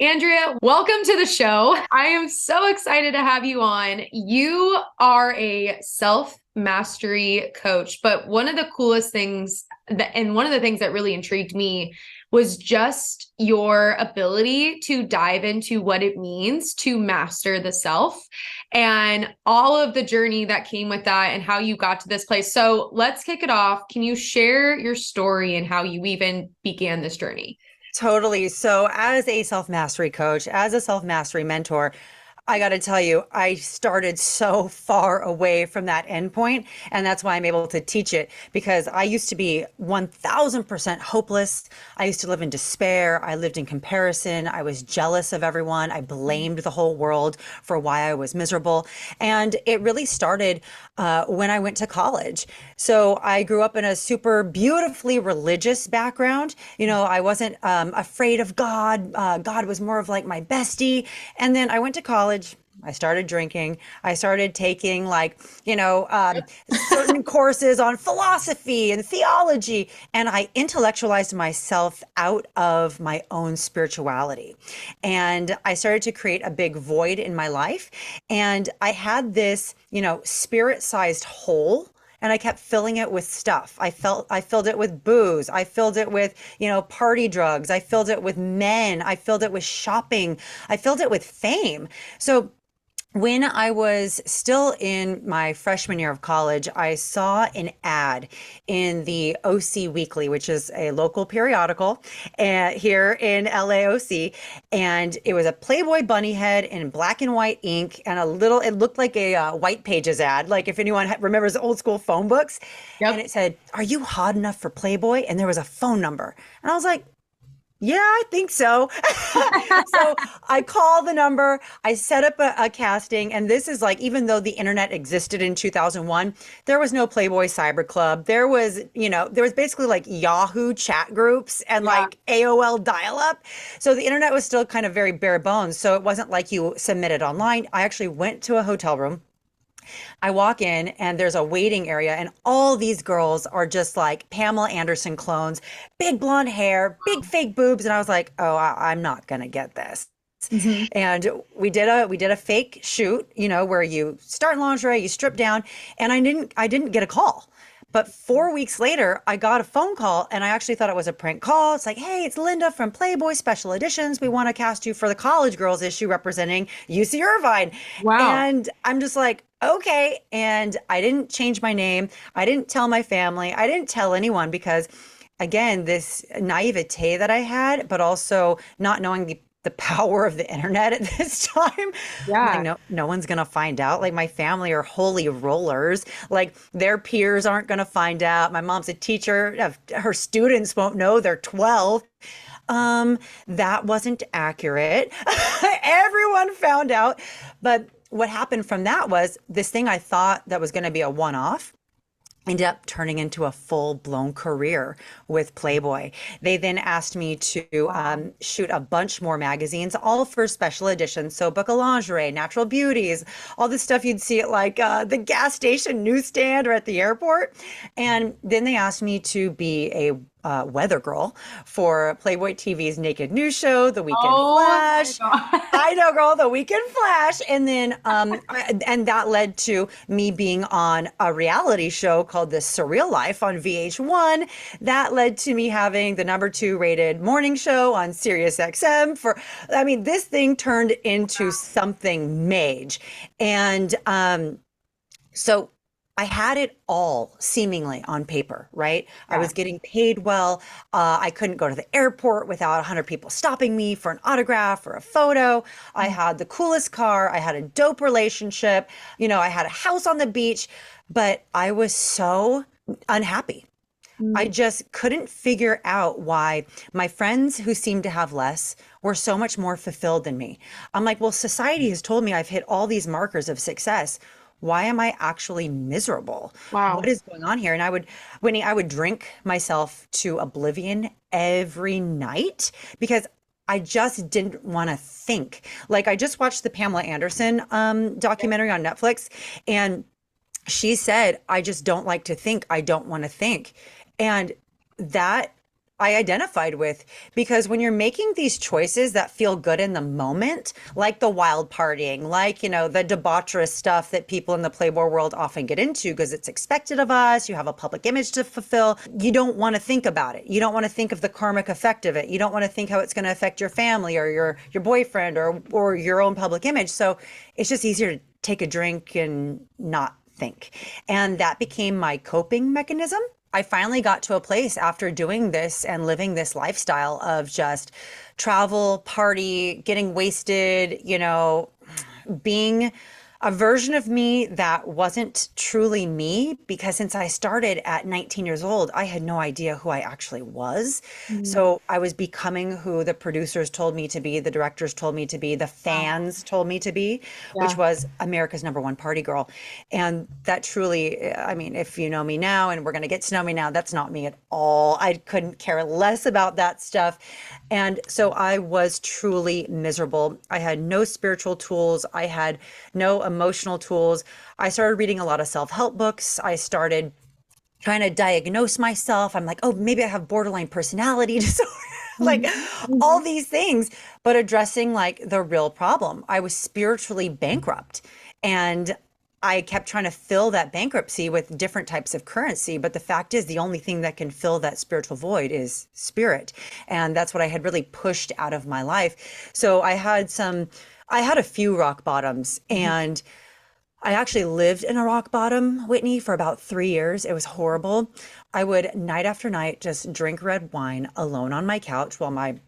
Andrea, welcome to the show. I am so excited to have you on. You are a self mastery coach, but one of the coolest things and one of the things that really intrigued me was just your ability to dive into what it means to master the self and all of the journey that came with that and how you got to this place. So let's kick it off. Can you share your story and how you even began this journey? Totally. So, as a self mastery coach, as a self mastery mentor, I got to tell you, I started so far away from that endpoint. And that's why I'm able to teach it because I used to be 1000% hopeless. I used to live in despair. I lived in comparison. I was jealous of everyone. I blamed the whole world for why I was miserable. And it really started when I went to college. So I grew up in a super beautifully religious background. I wasn't afraid of God. God was more of like my bestie. And then I went to college. I started drinking. I started taking certain courses on philosophy and theology, and I intellectualized myself out of my own spirituality. And I started to create a big void in my life. And I had this, spirit-sized hole, and I kept filling it with stuff. I filled it with booze. I filled it with, party drugs. I filled it with men. I filled it with shopping. I filled it with fame. So when I was still in my freshman year of college, I saw an ad in the OC Weekly, which is a local periodical here in LAOC. And it was a Playboy bunny head in black and white ink and it looked like a White Pages ad, like if anyone remembers old school phone books. And Yep. it said, "Are you hot enough for Playboy?" And there was a phone number. And I was like, yeah, I think so. So I call the number, I set up a casting, and this is like, even though the internet existed in 2001, there was no Playboy Cyber Club. There was basically like Yahoo chat groups and Yeah. like AOL dial-up. So the internet was still kind of very bare bones. So it wasn't like you submitted online. I actually went to a hotel room. I walk in and there's a waiting area, and all these girls are just like Pamela Anderson clones, big blonde hair, big fake boobs. And I was like, oh, I'm not going to get this. Mhm. And we did a fake shoot, where you start in lingerie, you strip down, and I didn't get a call. But 4 weeks later, I got a phone call, and I actually thought it was a prank call. It's like, "Hey, it's Linda from Playboy Special Editions. We want to cast you for the college girls issue representing UC Irvine." Wow. And I'm just like, okay. And I didn't change my name. I didn't tell my family. I didn't tell anyone because, again, this naivete that I had, but also not knowing the power of the internet at this time. I'm like, Yeah. no one's gonna find out. Like, my family are holy rollers. Like, their peers aren't gonna find out. My mom's a teacher. Her students won't know they're 12. That wasn't accurate. Everyone found out. But what happened from that was this thing I thought that was going to be a one-off ended up turning into a full-blown career with Playboy. They then asked me to Wow. shoot a bunch more magazines, all for special editions. So Book of Lingerie, Natural Beauties, all the stuff you'd see at like the gas station newsstand or at the airport. And then they asked me to be a weather girl for Playboy TV's Naked News Show, The Weekend Oh my Flash. God. I know, girl, The Weekend Flash. And then, and that led to me being on a reality show called The Surreal Life on VH1. That led to me having the #2 rated morning show on Sirius XM I mean, this thing turned into something mage. And, so I had it all seemingly on paper, right? I Yeah. was getting paid well. I couldn't go to the airport without 100 people stopping me for an autograph or a photo. I had the coolest car. I had a dope relationship. I had a house on the beach, but I was so unhappy. I Mm. just couldn't figure out why my friends who seemed to have less were so much more fulfilled than me. I'm like, well, society has told me I've hit all these markers of success. Why am I actually miserable? What Wow. is going on here? And Whitney, I would drink myself to oblivion every night because I just didn't want to think. Like, I just watched the Pamela Anderson documentary on Netflix, and she said, "I just don't like to think. I don't want to think." And that I identified with, because when you're making these choices that feel good in the moment, like the wild partying, like, the debaucherous stuff that people in the Playboy world often get into because it's expected of us, you have a public image to fulfill. You don't want to think about it. You don't want to think of the karmic effect of it. You don't want to think how it's going to affect your family or your boyfriend or your own public image. So it's just easier to take a drink and not think. And that became my coping mechanism. I finally got to a place after doing this and living this lifestyle of just travel, party, getting wasted, being a version of me that wasn't truly me, because since I started at 19 years old, I had no idea who I actually was. Mhm. So I was becoming who the producers told me to be, the directors told me to be, the Wow. fans told me to be, which Yeah. was America's number one party girl. And that truly, I mean, if you know me now and we're going to get to know me now, that's not me at all. I couldn't care less about that stuff. And so I was truly miserable. I had no spiritual tools. I had no emotional tools. I started reading a lot of self-help books. I started trying to diagnose myself. I'm like, oh, maybe I have borderline personality disorder. Like Mhm. all Mhm. these things, but addressing like the real problem. I was spiritually bankrupt. And I kept trying to fill that bankruptcy with different types of currency. But the fact is, the only thing that can fill that spiritual void is spirit. And that's what I had really pushed out of my life. So I had a few rock bottoms, and I actually lived in a rock bottom, Whitney, for about 3 years. It was horrible. I would night after night just drink red wine alone on my couch while my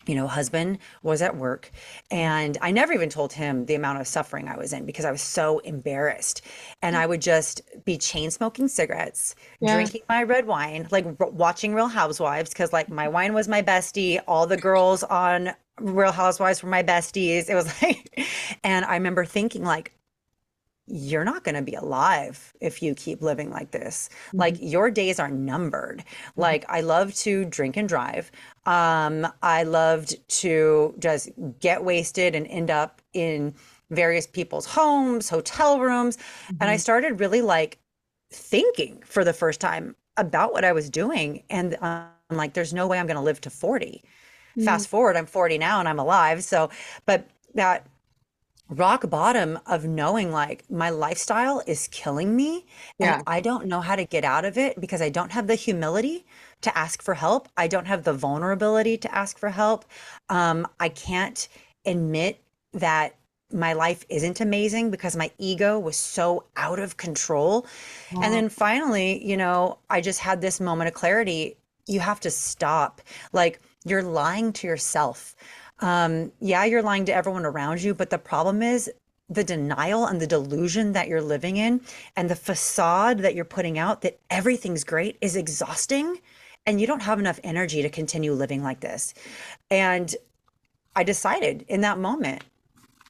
husband was at work. And I never even told him the amount of suffering I was in because I was so embarrassed. And I would just be chain smoking cigarettes, Yeah. drinking my red wine, like watching Real Housewives, because like my wine was my bestie. All the girls on Real Housewives were my besties. It was like, and I remember thinking, like, you're not going to be alive if you keep living like this. Like Mhm. your days are numbered. Mhm. Like I love to drink and drive. I loved to just get wasted and end up in various people's homes, hotel rooms. And I Mhm. started really like thinking for the first time about what I was doing. And I'm like, there's no way I'm going to live to 40. Mhm. Fast forward, I'm 40 now and I'm alive. So, but that rock bottom of knowing like my lifestyle is killing me and Yeah. I don't know how to get out of it because I don't have the humility to ask for help. I don't have the vulnerability to ask for help. I can't admit that my life isn't amazing because my ego was so out of control. And Wow. then finally, I just had this moment of clarity. You have to stop. Like you're lying to yourself. Yeah, you're lying to everyone around you, but the problem is the denial and the delusion that you're living in and the facade that you're putting out that everything's great is exhausting and you don't have enough energy to continue living like this. And I decided in that moment,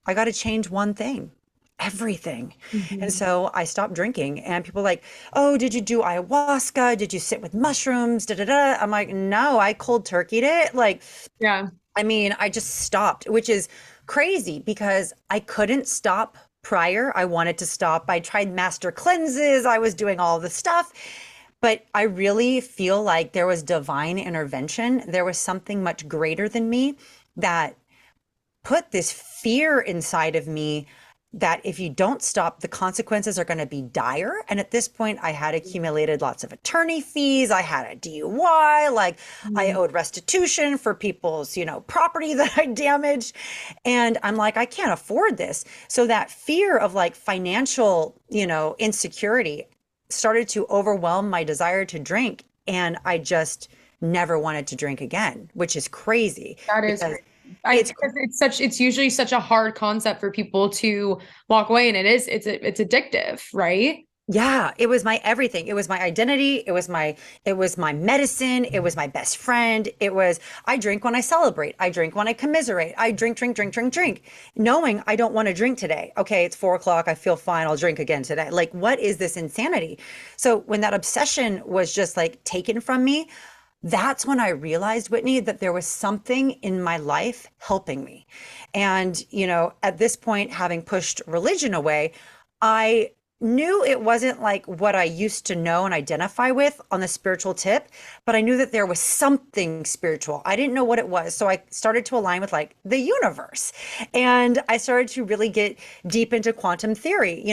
I got to change one thing. Everything. And Mhm. so I stopped drinking, and people are like, oh, did you do ayahuasca? Did you sit with mushrooms? Da da da. I'm like, no, I cold turkeyed it. Like, Yeah. I mean, I just stopped, which is crazy because I couldn't stop prior. I wanted to stop. I tried master cleanses. I was doing all the stuff. But I really feel like there was divine intervention. There was something much greater than me that put this fear inside of me that if you don't stop, the consequences are going to be dire. And at this point, I had accumulated lots of attorney fees. I had a DUI, like I Mhm. owed restitution for people's, property that I damaged. And I'm like, I can't afford this. So that fear of like financial, insecurity started to overwhelm my desire to drink. And I just never wanted to drink again, which is crazy That is because great. I it's because it's usually such a hard concept for people to walk away, and it's addictive, right? yeah, it was my everything. It was my identity. It was my medicine. It was my best friend. I drink when I celebrate. I drink when I commiserate. I drink, drink, drink, drink, drink, knowing I don't want to drink today. Okay, it's 4 o'clock. I feel fine. I'll drink again today. Like, what is this insanity? So when that obsession was just like taken from me, that's when I realized, Whitney, that there was something in my life helping me. And, at this point, having pushed religion away, I knew it wasn't like what I used to know and identify with on the spiritual tip, but I knew that there was something spiritual. I didn't know what it was. So I started to align with like the universe. And I started to really get deep into quantum theory.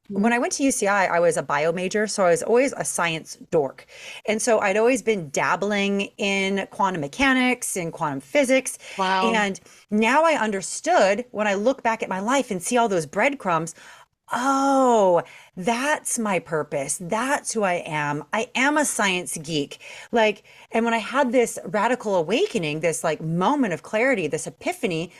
When I went to UCI, I was a bio major, so I was always a science dork. And so I'd always been dabbling in quantum mechanics and quantum physics. Wow. And now I understood when I look back at my life and see all those breadcrumbs. Oh, that's my purpose. That's who I am. I am a science geek. Like, and when I had this radical awakening, this like moment of clarity, this epiphany,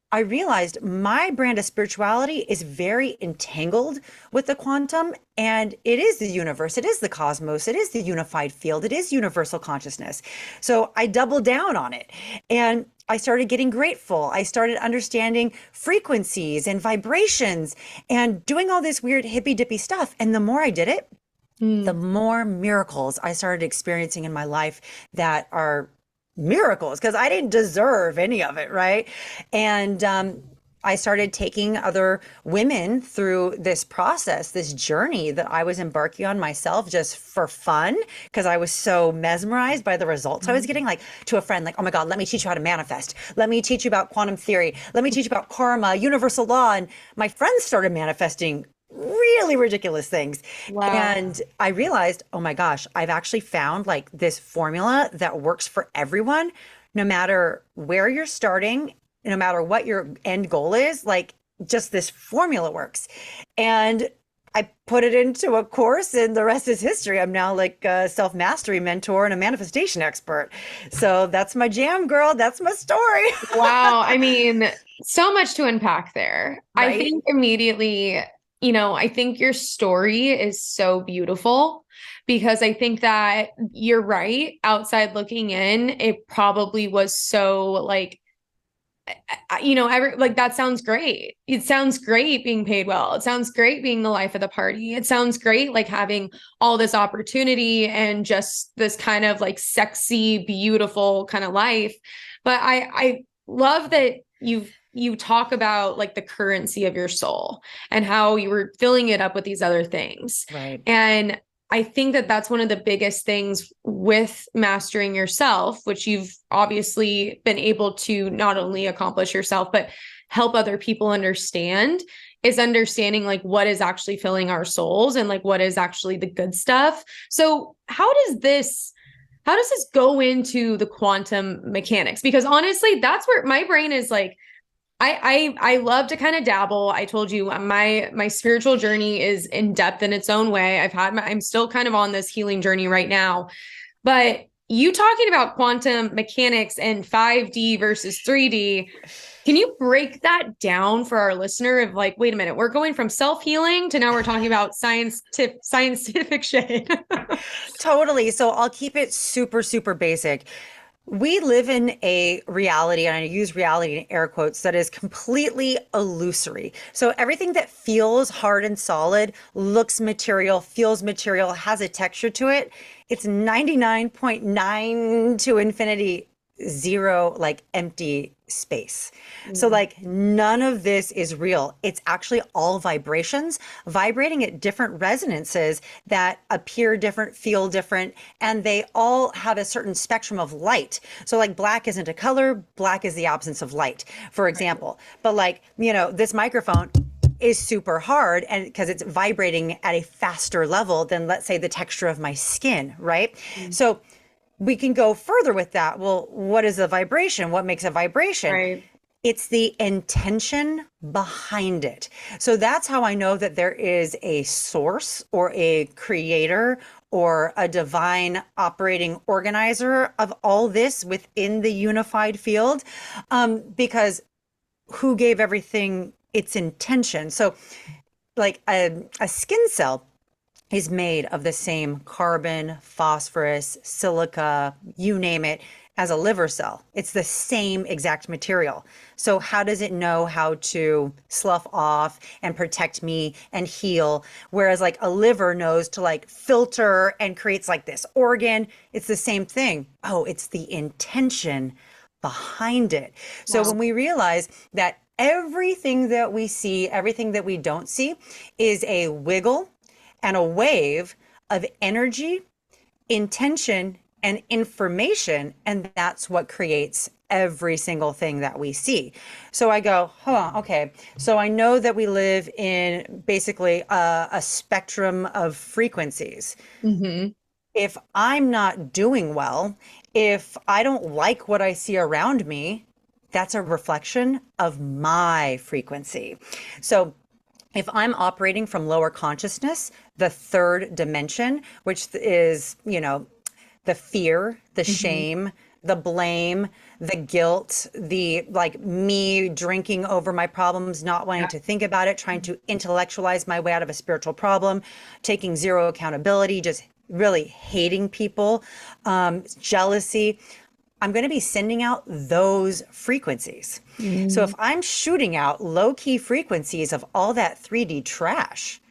I realized my brand of spirituality is very entangled with the quantum, and it is the universe, it is the cosmos, it is the unified field, it is universal consciousness. So I doubled down on it and I started getting grateful. I started understanding frequencies and vibrations and doing all this weird hippy dippy stuff. And the more I did it, the Mm. more miracles I started experiencing in my life that are miracles because I didn't deserve any of it, right? And I started taking other women through this process, this journey that I was embarking on myself just for fun because I was so mesmerized by the results I was getting. Like to a friend, like, oh my God, let me teach you how to manifest. Let me teach you about quantum theory. Let me teach you about karma, universal law. And my friends started manifesting really ridiculous things. Wow. And I realized, oh my gosh, I've actually found like this formula that works for everyone, no matter where you're starting, no matter what your end goal is, like just this formula works. And I put it into a course and the rest is history. I'm now like a self-mastery mentor and a manifestation expert. So that's my jam, girl. That's my story. Wow. I mean, so much to unpack there. I Right? think immediately, I think your story is so beautiful because I think that you're right. Outside looking in, it probably was so like, like that sounds great. It sounds great being paid well. It sounds great being the life of the party. It sounds great like having all this opportunity and just this kind of like sexy, beautiful kind of life. But I love that you talk about like the currency of your soul and how you were filling it up with these other things. Right. And I think that that's one of the biggest things with mastering yourself, which you've obviously been able to not only accomplish yourself, but help other people understand is understanding like what is actually filling our souls and like what is actually the good stuff. So how does this go into the quantum mechanics? Because honestly, that's where my brain is like, I love to kind of dabble. I told you my spiritual journey is in depth in its own way. I'm still kind of on this healing journey right now. But you talking about quantum mechanics and 5D versus 3D, can you break that down for our listener of like, wait a minute, we're going from self-healing to now we're talking about scientific shit. Totally. So I'll keep it super, super basic. We live in a reality, and I use reality in air quotes, that is completely illusory. So everything that feels hard and solid, looks material, feels material, has a texture to it, it's 99.9 to infinity zero, like empty space. So Mm. like none of this is real. It's actually all vibrations vibrating at different resonances that appear different, feel different, and they all have a certain spectrum of light. So like black isn't a color, black is the absence of light, for example. But like, this microphone is super hard and because it's vibrating at a faster level than let's say the texture of my skin, right? So we can go further with that. Well, what is a vibration? What makes a vibration? Right. It's the intention behind it. So that's how I know that there is a source or a creator or a divine operating organizer of all this within the unified field. Because who gave everything its intention? So, like a skin cell is made of the same carbon, phosphorus, silica, you name it, as a liver cell. It's the same exact material. So how does it know how to slough off and protect me and heal? Whereas like a liver knows to like filter and creates like this organ. It's the same thing. Oh, it's the intention behind it. So Wow. when we realize that everything that we see, everything that we don't see is a wiggle and a wave of energy, intention, and information. And that's what creates every single thing that we see. So I go, huh, okay. So I know that we live in basically a spectrum of frequencies. Hmm. If I'm not doing well, if I don't like what I see around me, that's a reflection of my frequency. So if I'm operating from lower consciousness, the third dimension, which is, the fear, the Hmm. shame, the blame, the guilt, the like me drinking over my problems, not wanting Yeah. to think about it, trying to intellectualize my way out of a spiritual problem, taking zero accountability, just really hating people, jealousy. I'm going to be sending out those frequencies. So if Mm. I'm shooting out low key frequencies of all that 3D trash,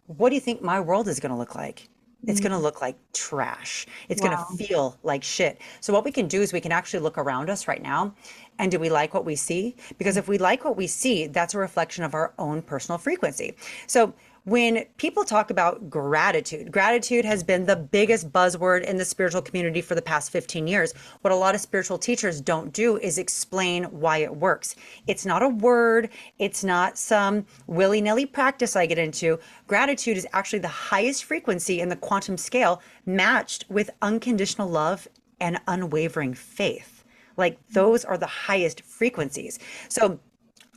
what do you think my world is going to look like? It's going to Mm. look like trash. It's going to Wow. feel like shit. So what we can do is we can actually look around us right now. And do we like what we see? Because if we like what we see, that's a reflection of our own personal frequency. So when people talk about gratitude, gratitude has been the biggest buzzword in the spiritual community for the past 15 years. What a lot of spiritual teachers don't do is explain why it works. It's not a word, it's not some willy nilly practice I get into. Gratitude is actually the highest frequency in the quantum scale, matched with unconditional love and unwavering faith. Like those are the highest frequencies. So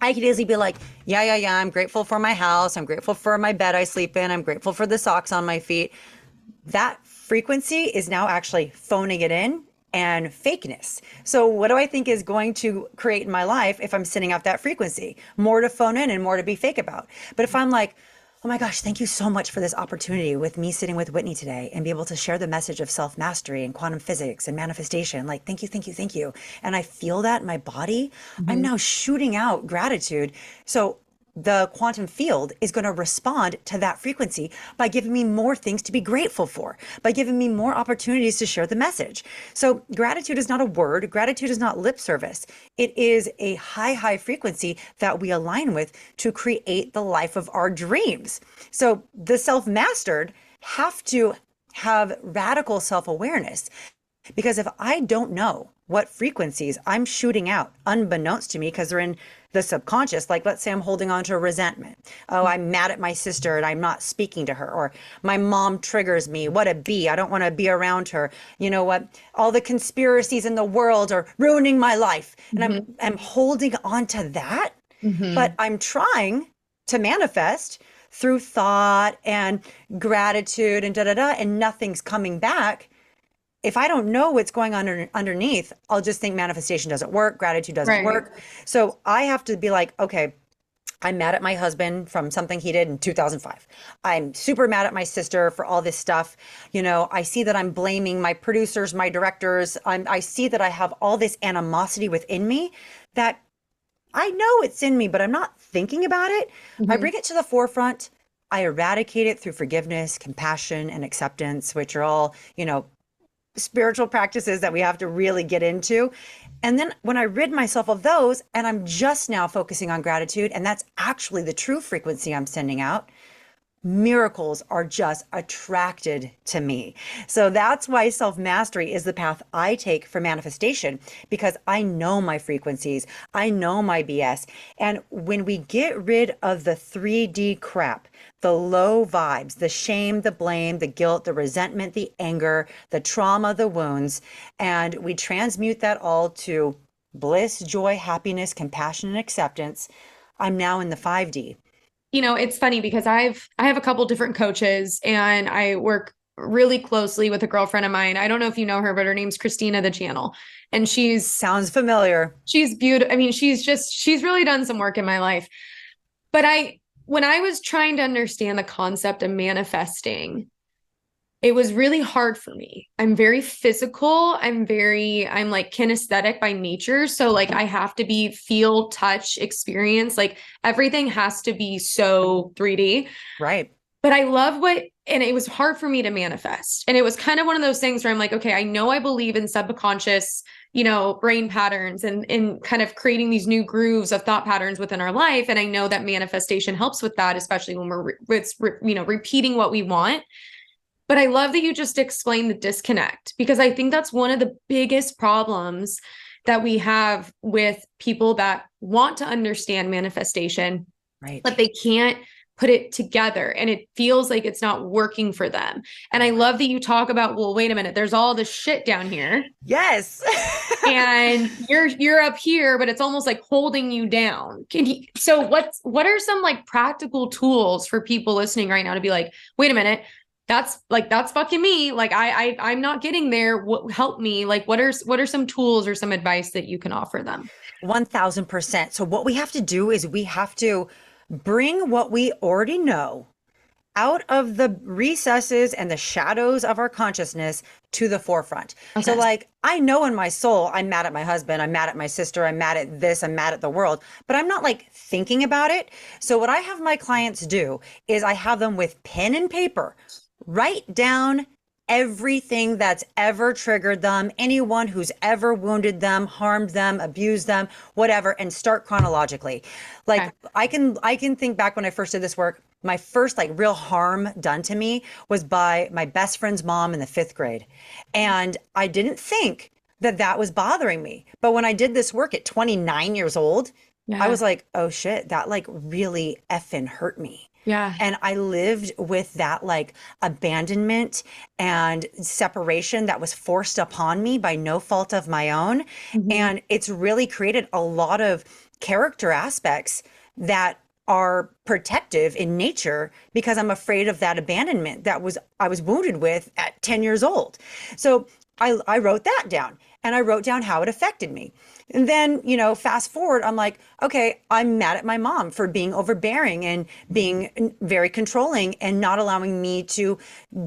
I could easily be like, yeah, yeah, yeah, I'm grateful for my house. I'm grateful for my bed I sleep in. I'm grateful for the socks on my feet. That frequency is now actually phoning it in and fakeness. So, what do I think is going to create in my life if I'm sending out that frequency? More to phone in and more to be fake about. But if I'm like, oh my gosh, thank you so much for this opportunity with me sitting with Whitney today and be able to share the message of self mastery and quantum physics and manifestation. Like, thank you, thank you, thank you. And I feel that in my body. I'm Hmm. now shooting out gratitude. So, the quantum field is going to respond to that frequency by giving me more things to be grateful for, by giving me more opportunities to share the message. So, gratitude is not a word, gratitude is not lip service. It is a high, high frequency that we align with to create the life of our dreams. So, the self mastered have to have radical self awareness. Because if I don't know what frequencies I'm shooting out, unbeknownst to me, because they're in the subconscious, like let's say I'm holding on to resentment. Oh, I'm mad at my sister and I'm not speaking to her. Or my mom triggers me. What a bee. I don't want to be around her. You know what? All the conspiracies in the world are ruining my life. And Hmm. I'm holding on to that, but Hmm. I'm trying to manifest through thought and gratitude and da da da, and nothing's coming back. If I don't know what's going on underneath, I'll just think manifestation doesn't work, gratitude doesn't Right. work. So I have to be like, okay, I'm mad at my husband from something he did in 2005. I'm super mad at my sister for all this stuff. I see that I'm blaming my producers, my directors. I see that I have all this animosity within me that I know it's in me, but I'm not thinking about it. I Hmm. bring it to the forefront. I eradicate it through forgiveness, compassion, and acceptance, which are all, spiritual practices that we have to really get into. And then when I rid myself of those, and I'm just now focusing on gratitude, and that's actually the true frequency I'm sending out, miracles are just attracted to me. So that's why self mastery is the path I take for manifestation, because I know my frequencies, I know my BS. And when we get rid of the 3D crap, the low vibes, the shame, the blame, the guilt, the resentment, the anger, the trauma, the wounds, and we transmute that all to bliss, joy, happiness, compassion, and acceptance, I'm now in the 5D. It's funny because I have a couple different coaches and I work really closely with a girlfriend of mine. I don't know if you know her, but her name's Christina the Channel. And Sounds familiar. she's beautiful. I mean, she's really done some work in my life. But when I was trying to understand the concept of manifesting, it was really hard for me. I'm very physical. I'm like kinesthetic by nature. So like I have to be feel, touch, experience. Like everything has to be so 3D. Right. But I love and it was hard for me to manifest. And it was kind of one of those things where I'm like, okay, I know I believe in subconscious, brain patterns and kind of creating these new grooves of thought patterns within our life. And I know that manifestation helps with that, especially when repeating what we want. But I love that you just explained the disconnect, because I think that's one of the biggest problems that we have with people that want to understand manifestation, Right. but they can't put it together and it feels like it's not working for them. And I love that you talk about, well, wait a minute, there's all this shit down here Yes. and you're up here, but it's almost like holding you down. So what are some like practical tools for people listening right now to be like, wait a minute, that's fucking me. Like I'm not getting there. Help me. Like what are some tools or some advice that you can offer them? 1000%. So what we have to do is we have to bring what we already know out of the recesses and the shadows of our consciousness to the forefront. So Okay. like, I know in my soul, I'm mad at my husband, I'm mad at my sister, I'm mad at this, I'm mad at the world, but I'm not like thinking about it. So what I have my clients do is I have them with pen and paper write down everything that's ever triggered them, anyone who's ever wounded them, harmed them, abused them, whatever, and start chronologically. Like Okay. I can think back when I first did this work, my first like real harm done to me was by my best friend's mom in the 5th grade. And I didn't think that that was bothering me. But when I did this work at 29 years old, I Yeah. was like, oh shit, that like really effing hurt me. Yeah. And I lived with that like abandonment and separation that was forced upon me by no fault of my own. Mhm. And it's really created a lot of character aspects that are protective in nature because I'm afraid of that abandonment that I was wounded with at 10 years old. So I wrote that down and I wrote down how it affected me. And then, fast forward, I'm like, okay, I'm mad at my mom for being overbearing and being very controlling and not allowing me to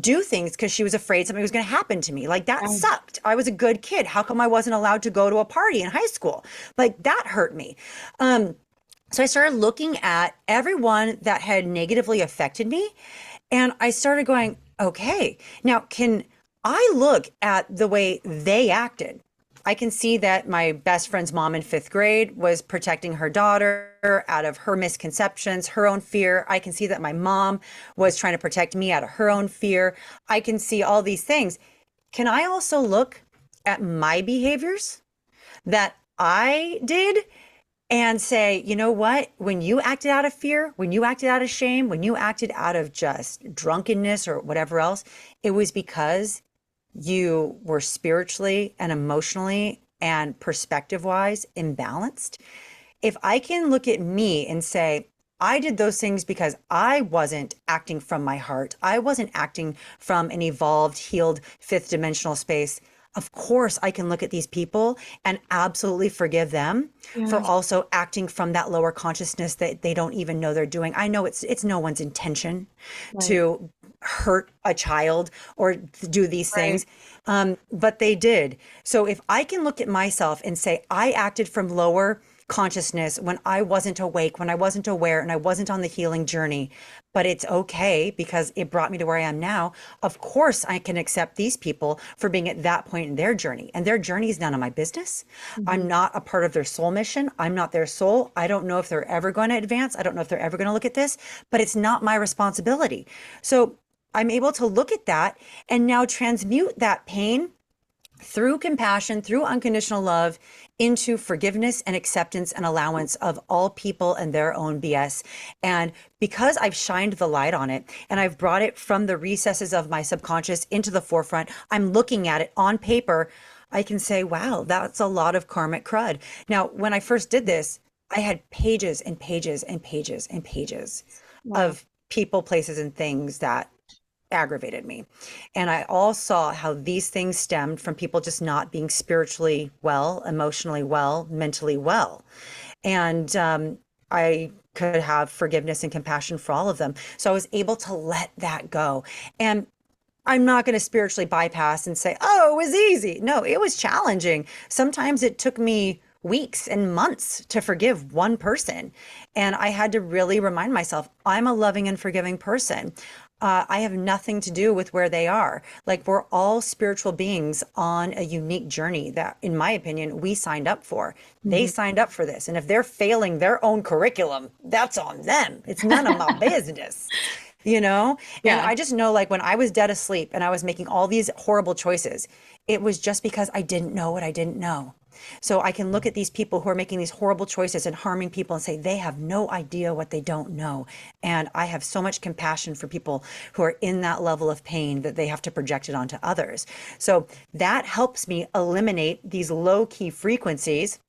do things because she was afraid something was going to happen to me. Like that Yeah. sucked. I was a good kid. How come I wasn't allowed to go to a party in high school? Like that hurt me. So I started looking at everyone that had negatively affected me. And I started going, okay, now can I look at the way they acted? I can see that my best friend's mom in 5th grade was protecting her daughter out of her misconceptions, her own fear. I can see that my mom was trying to protect me out of her own fear. I can see all these things. Can I also look at my behaviors that I did and say, you know what? When you acted out of fear, when you acted out of shame, when you acted out of just drunkenness or whatever else, it was because you were spiritually and emotionally and perspective wise imbalanced. If I can look at me and say, I did those things because I wasn't acting from my heart, I wasn't acting from an evolved, healed, 5th dimensional space. Of course, I can look at these people and absolutely forgive them for Yeah. also acting from that lower consciousness that they don't even know they're doing. I know it's no one's intention Right. to hurt a child or do these Right. things, but they did. So if I can look at myself and say I acted from lower consciousness when I wasn't awake, when I wasn't aware, and I wasn't on the healing journey, but it's okay because it brought me to where I am now. Of course, I can accept these people for being at that point in their journey, and their journey is none of my business. I'm Mhm. not a part of their soul mission. I'm not their soul. I don't know if they're ever going to advance. I don't know if they're ever going to look at this, but it's not my responsibility. So I'm able to look at that and now transmute that pain through compassion, through unconditional love, into forgiveness and acceptance and allowance of all people and their own BS. And because I've shined the light on it and I've brought it from the recesses of my subconscious into the forefront, I'm looking at it on paper. I can say, wow, that's a lot of karmic crud. Now, when I first did this, I had pages and pages and pages and pages Wow. of people, places, and things that aggravated me. And I all saw how these things stemmed from people just not being spiritually well, emotionally well, mentally well. And I could have forgiveness and compassion for all of them. So I was able to let that go. And I'm not going to spiritually bypass and say, oh, it was easy. No, it was challenging. Sometimes it took me weeks and months to forgive one person. And I had to really remind myself, I'm a loving and forgiving person. I have nothing to do with where they are. Like, we're all spiritual beings on a unique journey that, in my opinion, we signed up for. They Mhm. signed up for this. And if they're failing their own curriculum, that's on them. It's none of my business, you know? And Yeah. I just know, like, when I was dead asleep and I was making all these horrible choices, it was just because I didn't know what I didn't know. So I can look at these people who are making these horrible choices and harming people and say they have no idea what they don't know. And I have so much compassion for people who are in that level of pain that they have to project it onto others. So that helps me eliminate these low key frequencies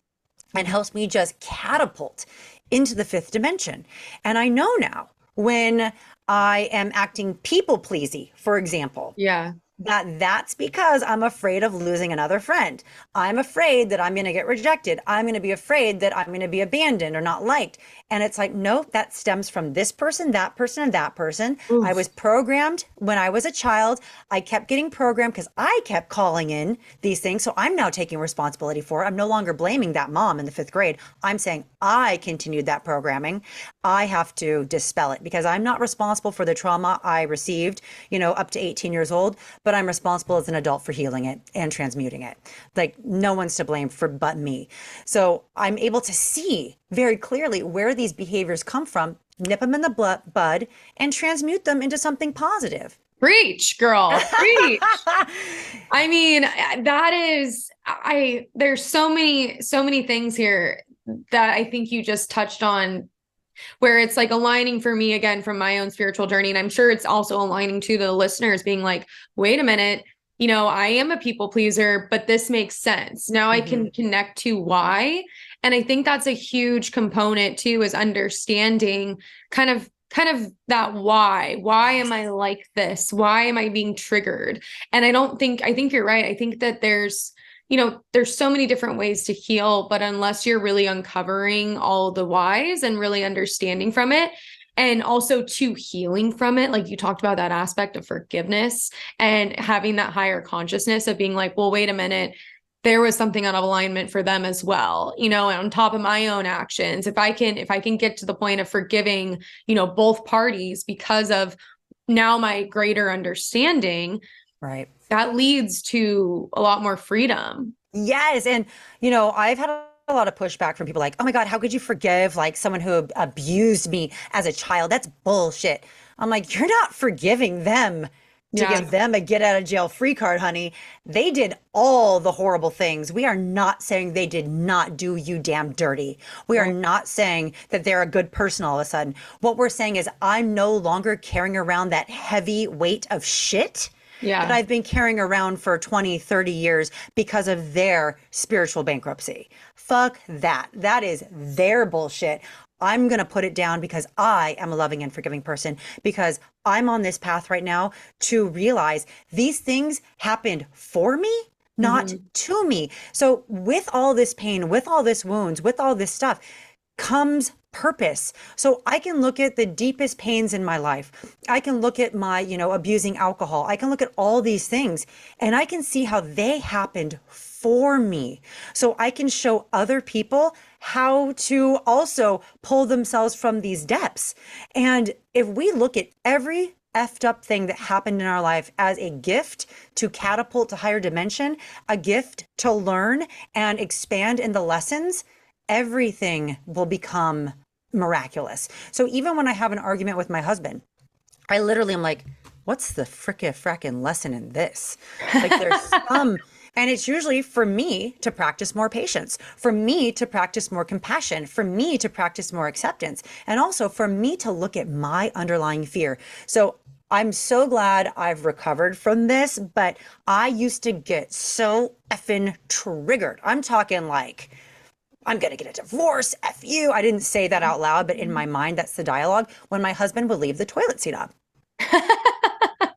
and Mhm. helps me just catapult into the fifth dimension. And I know now when I am acting people pleasy, for example, Yeah. that's because I'm afraid of losing another friend. I'm afraid that I'm going to get rejected. I'm going to be afraid that I'm going to be abandoned or not liked. And it's like, nope, that stems from this person, that person, and that person. I Oof. was programmed when I was a child. I kept getting programmed because I kept calling in these things. So I'm now taking responsibility for it. I'm no longer blaming that mom in the fifth grade. I'm saying I continued that programming. I have to dispel it because I'm not responsible for the trauma I received, up to 18 years old, but I'm responsible as an adult for healing it and transmuting it. Like, no one's to blame for but me. So I'm able to see very clearly where these behaviors come from, nip them in the bud, and transmute them into something positive. Preach, girl. Preach. I mean, that is, there's so many things here that I think you just touched on where it's like aligning for me again from my own spiritual journey. And I'm sure it's also aligning to the listeners being like, wait a minute, I am a people pleaser, but this makes sense. Now I Mm-hmm. can connect to why. And I think that's a huge component too, is understanding kind of that why. Why am Yes. I like this? Why am I being triggered? And I think you're right. I think that there's so many different ways to heal, but unless you're really uncovering all the whys and really understanding from it, and also to healing from it, like you talked about that aspect of forgiveness and having that higher consciousness of being like, well, wait a minute, there was something out of alignment for them as well, and on top of my own actions, if I can get to the point of forgiving, both parties because of now my greater understanding, Right. that leads to a lot more freedom. Yes. And, I've had a lot of pushback from people like, oh my God, how could you forgive like someone who abused me as a child? That's bullshit. I'm like, you're not forgiving them to Yeah. give them a get out of jail free card, honey. They did all the horrible things. We are not saying they did not do you damn dirty. We are Right. not saying that they're a good person all of a sudden. What we're saying is I'm no longer carrying around that heavy weight of shit that Yeah. I've been carrying around for 20, 30 years because of their spiritual bankruptcy. Fuck that. That is their bullshit. I'm going to put it down because I am a loving and forgiving person, because I'm on this path right now to realize these things happened for me, not Mhm. to me. So with all this pain, with all this wounds, with all this stuff, comes purpose. So I can look at the deepest pains in my life. I can look at my, abusing alcohol. I can look at all these things and I can see how they happened for me. So I can show other people how to also pull themselves from these depths. And if we look at every effed up thing that happened in our life as a gift to catapult to higher dimension, a gift to learn and expand in the lessons, everything will become miraculous. So even when I have an argument with my husband, I literally am like, what's the frickin' lesson in this? Like, there's some, and it's usually for me to practice more patience, for me to practice more compassion, for me to practice more acceptance, and also for me to look at my underlying fear. So I'm so glad I've recovered from this, but I used to get so effing triggered. I'm talking like, I'm going to get a divorce. F you. I didn't say that out loud, but in my mind, that's the dialogue when my husband would leave the toilet seat up.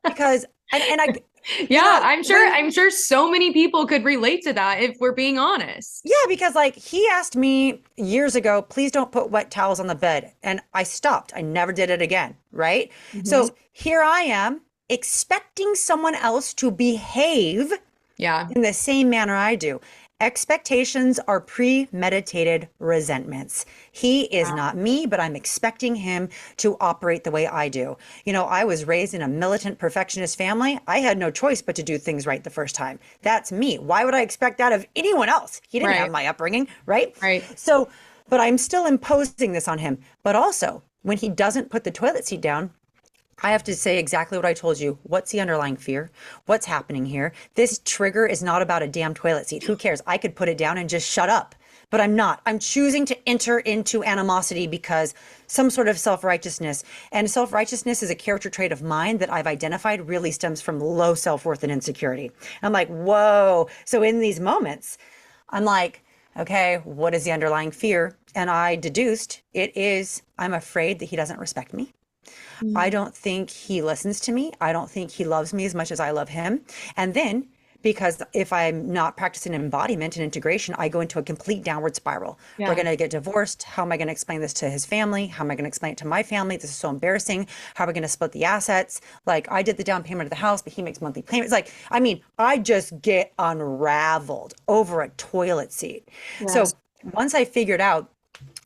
Because, and I, Yeah, when, I'm sure so many people could relate to that if we're being honest. yeah, because like he asked me years ago, please don't put wet towels on the bed. And I stopped. I never did it again. Right. Mhm. So here I am expecting someone else to behave Yeah. in the same manner I do. Expectations are premeditated resentments. He is Wow. not me, but I'm expecting him to operate the way I do. I was raised in a militant perfectionist family. I had no choice but to do things right the first time. That's me. Why would I expect that of anyone else? He didn't have Right. my upbringing, right? Right. So, but I'm still imposing this on him. But also, when he doesn't put the toilet seat down, I have to say exactly what I told you. What's the underlying fear? What's happening here? This trigger is not about a damn toilet seat. Who cares? I could put it down and just shut up. But I'm not. I'm choosing to enter into animosity because some sort of self-righteousness. And self-righteousness is a character trait of mine that I've identified really stems from low self-worth and insecurity. I'm like, whoa. So in these moments, I'm like, okay, what is the underlying fear? And I deduced it is I'm afraid that he doesn't respect me. I Mm. don't think he listens to me. I don't think he loves me as much as I love him. And then, because if I'm not practicing embodiment and integration, I go into a complete downward spiral. We're Yeah. going to get divorced. How am I going to explain this to his family? How am I going to explain it to my family? This is so embarrassing. How are we going to split the assets? Like, I did the down payment of the house, but he makes monthly payments. Like, I mean, I just get unraveled over a toilet seat. So Yes. once I figured out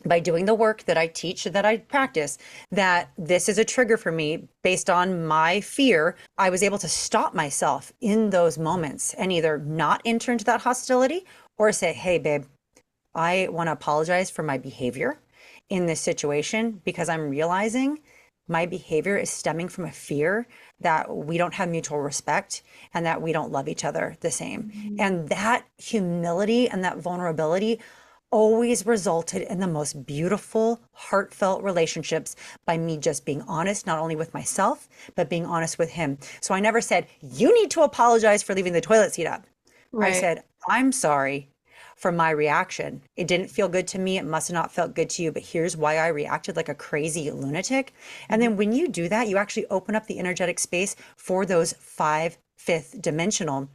by doing the work that I teach, that I practice, that this is a trigger for me based on my fear, I was able to stop myself in those moments and either not enter into that hostility or say, hey, babe, I want to apologize for my behavior in this situation because I'm realizing my behavior is stemming from a fear that we don't have mutual respect and that we don't love each other the same. Mhm. And that humility and that vulnerability always resulted in the most beautiful, heartfelt relationships by me just being honest, not only with myself, but being honest with him. So I never said, you need to apologize for leaving the toilet seat up. I Right. said, I'm sorry for my reaction. It didn't feel good to me. It must have not felt good to you, but here's why I reacted like a crazy lunatic. And Mhm. then when you do that, you actually open up the energetic space for those five, fifth dimensional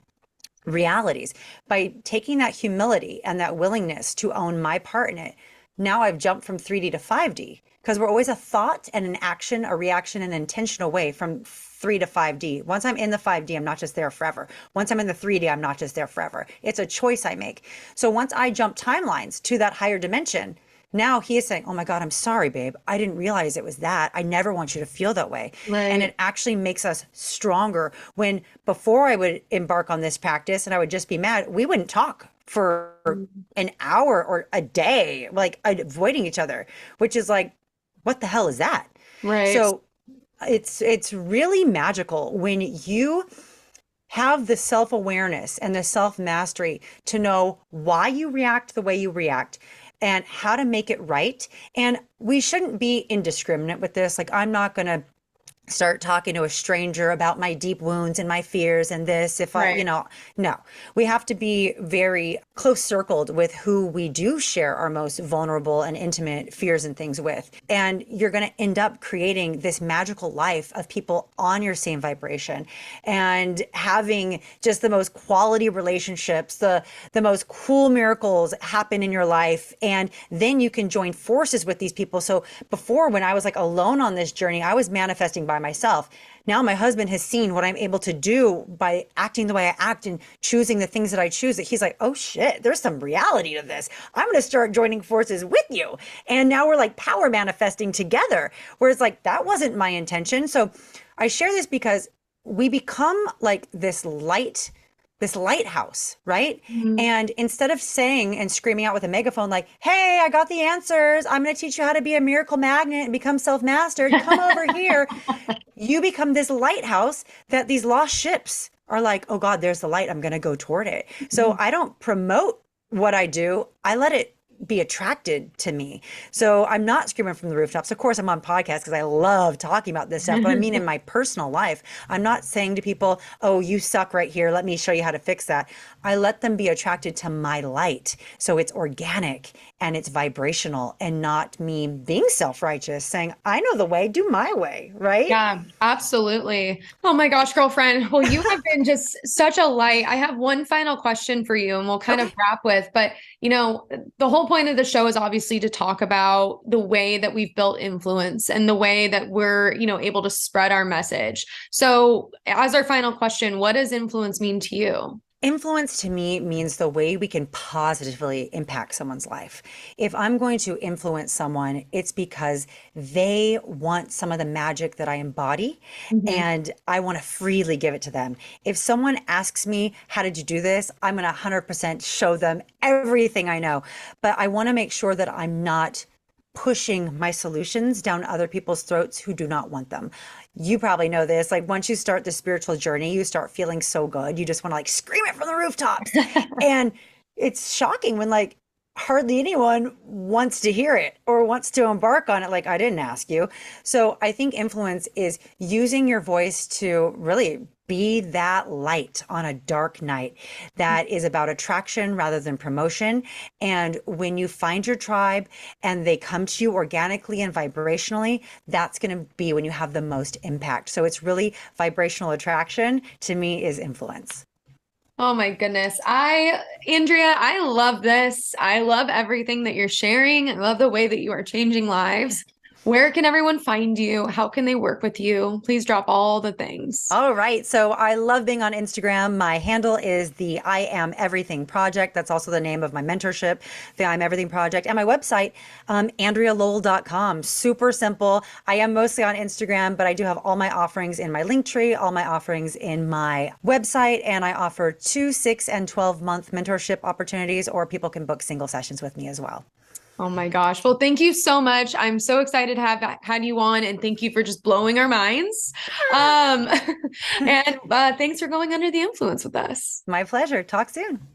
realities by taking that humility and that willingness to own my part in it. Now I've jumped from 3D to 5D because we're always a thought and an action, a reaction, an intention away from 3 to 5D. Once I'm in the 5D, I'm not just there forever. Once I'm in the 3D, I'm not just there forever. It's a choice I make. So once I jump timelines to that higher dimension, now he is saying, oh my God, I'm sorry, babe. I didn't realize it was that. I never want you to feel that way. And Right. it actually makes us stronger. When before I would embark on this practice and I would just be mad, we wouldn't talk for Mhm. an hour or a day, like avoiding each other, which is like, what the hell is that? Right. So it's really magical when you have the self-awareness and the self-mastery to know why you react the way you react and how to make it right. And we shouldn't be indiscriminate with this. Like, I'm not going to start talking to a stranger about my deep wounds and my fears and this if I, Right. no, we have to be very close circled with who we do share our most vulnerable and intimate fears and things with. And you're going to end up creating this magical life of people on your same vibration and having just the most quality relationships, the most cool miracles happen in your life. And then you can join forces with these people. So before, when I was like alone on this journey, I was manifesting by myself. Now my husband has seen what I'm able to do by acting the way I act and choosing the things that I choose, that he's like, oh shit, there's some reality to this. I'm going to start joining forces with you. And now we're like power manifesting together. Whereas like that wasn't my intention. So I share this because we become like this lighthouse, right? Mhm. And instead of saying and screaming out with a megaphone, like, hey, I got the answers. I'm going to teach you how to be a miracle magnet and become self mastered. Come over here. You become this lighthouse that these lost ships are like, oh God, there's the light. I'm going to go toward it. So I don't promote what I do, I let it be attracted to me. So I'm not screaming from the rooftops. Of course, I'm on podcasts because I love talking about this stuff. But I mean, in my personal life, I'm not saying to people, oh, you suck right here. Let me show you how to fix that. I let them be attracted to my light. So it's organic and it's vibrational and not me being self-righteous, saying, I know the way, do my way, right? Yeah, absolutely. Oh my gosh, girlfriend. Well, you have been just such a light. I have one final question for you and we'll kind of Okay. wrap with, but the whole point of the show is obviously to talk about the way that we've built influence and the way that we're, able to spread our message. So, as our final question, what does influence mean to you? Influence to me means the way we can positively impact someone's life. If I'm going to influence someone, it's because they want some of the magic that I embody Mhm. and I want to freely give it to them. If someone asks me, how did you do this? I'm going to 100% show them everything I know. But I want to make sure that I'm not pushing my solutions down other people's throats who do not want them. You probably know this. Like once you start the spiritual journey, you start feeling so good. You just want to like scream it from the rooftops. And it's shocking when like hardly anyone wants to hear it or wants to embark on it. Like, I didn't ask you. So I think influence is using your voice to really be that light on a dark night that is about attraction rather than promotion. And when you find your tribe and they come to you organically and vibrationally, that's going to be when you have the most impact. So it's really vibrational attraction to me is influence. Oh my goodness. Andrea, I love this. I love everything that you're sharing. I love the way that you are changing lives. Where can everyone find you? How can they work with you? Please drop all the things. All right. So I love being on Instagram. My handle is the I Am Everything Project. That's also the name of my mentorship, the I Am Everything Project. And my website, AndreaLowell.com. Super simple. I am mostly on Instagram, but I do have all my offerings in my link tree, all my offerings in my website. And I offer 2, 6, and 12-month mentorship opportunities, or people can book single sessions with me as well. Oh my gosh. Well, thank you so much. I'm so excited to have had you on, and thank you for just blowing our minds. Um, and thanks for going under the influence with us. My pleasure. Talk soon.